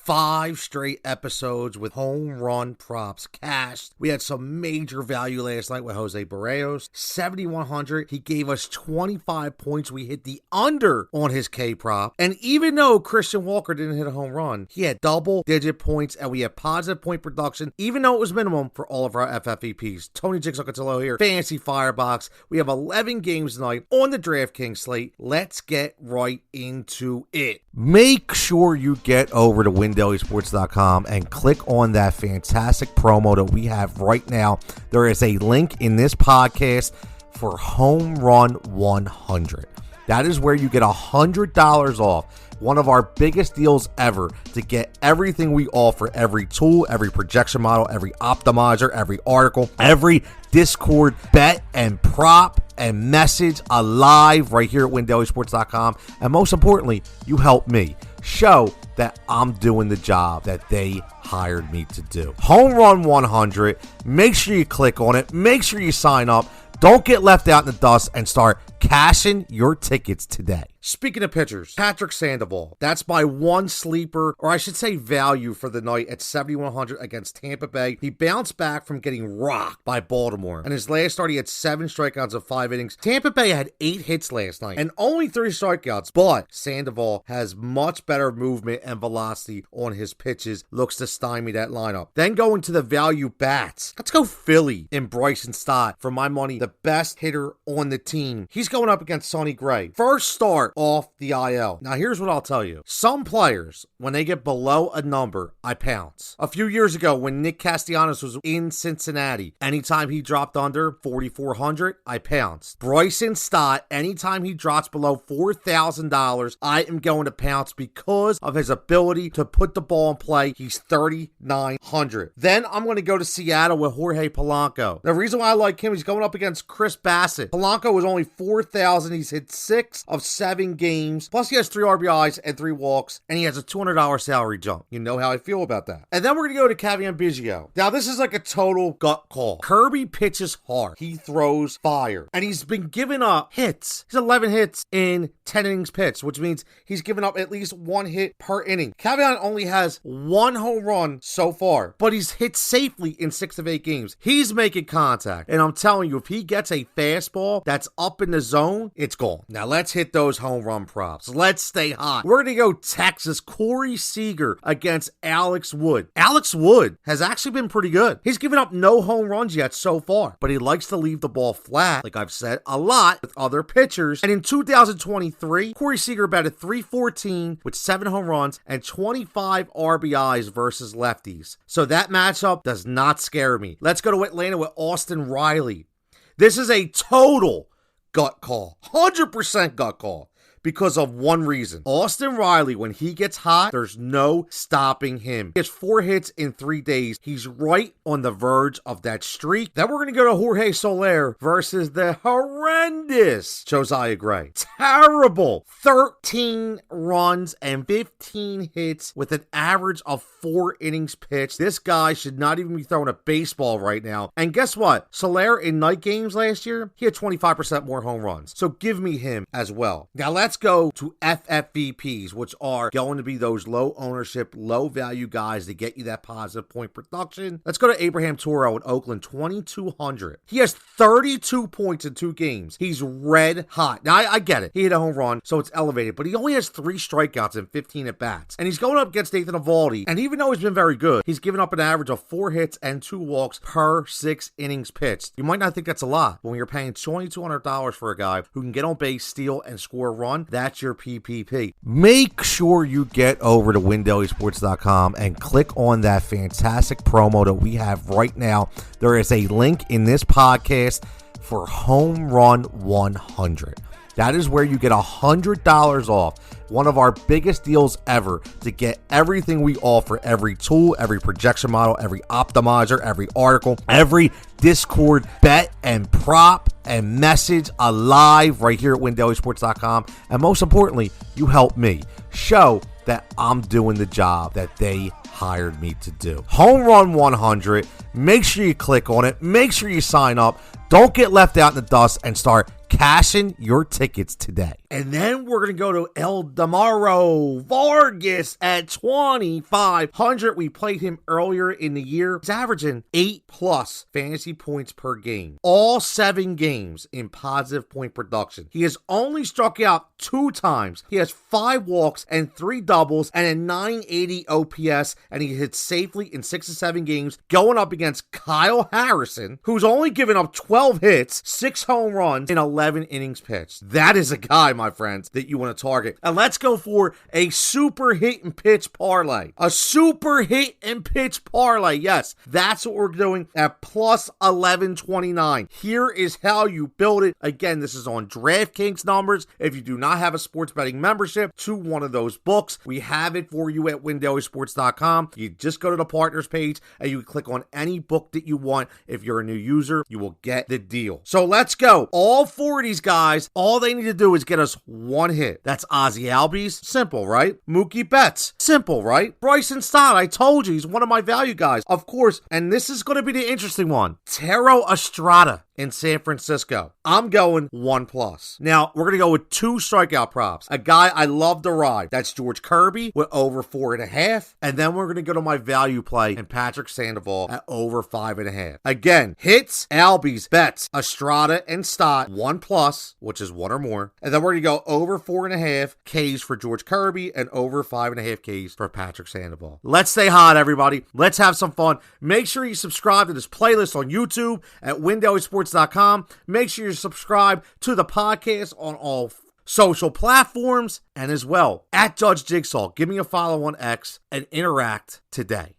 5 straight episodes with home run props cashed. We had some major value last night with Jose Barrios, 7,100. He gave us 25 points. We hit the under on his K prop. And even though Christian Walker didn't hit a home run, he had double-digit points, and we had positive point production, even though it was minimum for all of our FFVPs. Tony Jigsaw Cutillo here, Fantasy Firebox. We have 11 games tonight on the Draftkings slate. Let's get right into it. Make sure you get over to WinDailySports.com and click on that fantastic promo that we have right now. There is a link in this podcast for Home Run 100. That is where you get $100 off. One of our biggest deals ever to get everything we offer, every tool, every projection model, every optimizer, every article, every Discord bet and prop and message alive right here at WinDailySports.com. And most importantly, you help me show that I'm doing the job that they hired me to do. Home Run 100. Make sure you click on it. Make sure you sign up. Don't get left out in the dust and start cashing your tickets today. Speaking of pitchers, Patrick Sandoval. That's my one sleeper, or I should say value for the night at 7,100 against Tampa Bay. He bounced back from getting rocked by Baltimore. In his last start, he had 7 strikeouts of 5 innings. Tampa Bay had 8 hits last night and only 3 strikeouts, but Sandoval has much better movement and velocity on his pitches. Looks to stymie that lineup. Then going to the value bats. Let's go Philly in Bryson Stott. For my money, the best hitter on the team. He's going up against Sonny Gray. First start off the IL. Now, here's what I'll tell you. Some players, when they get below a number, I pounce. A few years ago, when Nick Castellanos was in Cincinnati, anytime he dropped under 4,400, I pounced. Bryson Stott, anytime he drops below $4,000, I am going to pounce because of his ability to put the ball in play. He's 3,900. Then I'm going to go to Seattle with Jorge Polanco. The reason why I like him, he's going up against Chris Bassett. Polanco was only 4,000. He's hit 6 of 7 games. Plus, he has 3 RBIs and 3 walks, and he has a $200 salary jump. You know how I feel about that. And then we're going to go to Cavian Biggio. Now, this is like a total gut call. Kirby pitches hard. He throws fire. And he's been giving up hits. He's 11 hits in 10 innings pitched, which means he's given up at least 1 hit per inning. Cavian only has 1 home run so far, but he's hit safely in 6 of 8 games. He's making contact. And I'm telling you, if he gets a fastball that's up in the zone, it's gone. Now, let's hit those home run props. Let's stay hot. We're going to go Texas. Corey Seager against Alex Wood. Alex Wood has actually been pretty good. He's given up no home runs yet so far, but he likes to leave the ball flat, like I've said a lot with other pitchers. And in 2023, Corey Seager batted .314 with 7 home runs and 25 RBIs versus lefties. So that matchup does not scare me. Let's go to Atlanta with Austin Riley. This is a total gut call. 100% gut call. Because of one reason. Austin Riley, when he gets hot, there's no stopping him. He has 4 hits in 3 days. He's right on the verge of that streak. Then we're going to go to Jorge Soler versus the horrendous Josiah Gray. Terrible. 13 runs and 15 hits with an average of 4 innings pitched. This guy should not even be throwing a baseball right now. And guess what? Soler in night games last year, he had 25% more home runs. So give me him as well. Now let's go to FFVPs, which are going to be those low ownership, low value guys that get you that positive point production. Let's go to Abraham Toro in Oakland, 2,200. He has 32 points in 2 games. He's red hot. Now, I get it. He hit a home run, so it's elevated, but he only has 3 strikeouts and 15 at-bats. And he's going up against Nathan Eovaldi, and even though he's been very good, he's given up an average of 4 hits and 2 walks per 6 innings pitched. You might not think that's a lot, but when you're paying $2,200 for a guy who can get on base, steal, and score a run, that's your PPP. Make sure you get over to WinDailySports.com and click on that fantastic promo that we have right now. There is a link in this podcast for Home Run 100. That is where you get $100 off. One of our biggest deals ever to get everything we offer, every tool, every projection model, every optimizer, every article, every Discord bet and prop and message alive right here at WinDailySports.com. And most importantly, you help me show that I'm doing the job that they hired me to do. Home Run 100. Make sure you click on it. Make sure you sign up. Don't get left out in the dust and start cashing your tickets today. And then we're going to go to Eldamaro Vargas at 2,500. We played him earlier in the year. He's averaging 8+ fantasy points per game. All 7 games in positive point production. He has only struck out 2 times. He has 5 walks and 3 doubles and a 980 OPS, and he hits safely in 6 to 7 games, going up against Kyle Harrison, who's only given up 12 hits, 6 home runs in 11 innings pitched. That is a guy, my friends, that you want to target. And let's go for a super hit and pitch parlay. A super hit and pitch parlay. Yes, that's what we're doing at plus 1129. Here is how you build it. Again, this is on Draftkings numbers. If you do not have a sports betting membership to one of those books, we have it for you at WinDailySports.com. You just go to the partners page and you click on any book that you want. If you're a new user, you will get the deal. So let's go. All 4 of these guys, all they need to do is get us 1 hit. That's Ozzie Albies. Simple, right? Mookie Betts. Simple, right? Bryson Stott. I told you, he's one of my value guys. Of course, and this is going to be the interesting one. Taro Estrada in San Francisco. I'm going 1+. Now, we're going to go with 2 strikeout props. A guy I love to ride. That's George Kirby with over 4.5. And then we're going to go to my value play and Patrick Sandoval at over 5.5. Again, hits, Albies, Betts, Estrada, and Stott, 1+, which is 1 or more. And then we're going to go over 4.5 Ks for George Kirby and over 5.5 Ks for Patrick Sandoval. Let's stay hot, everybody. Let's have some fun. Make sure you subscribe to this playlist on YouTube at WinDailySports.com. Make sure you subscribe to the podcast on all social platforms and as well at Judge Jigsaw. Give me a follow on X and interact today.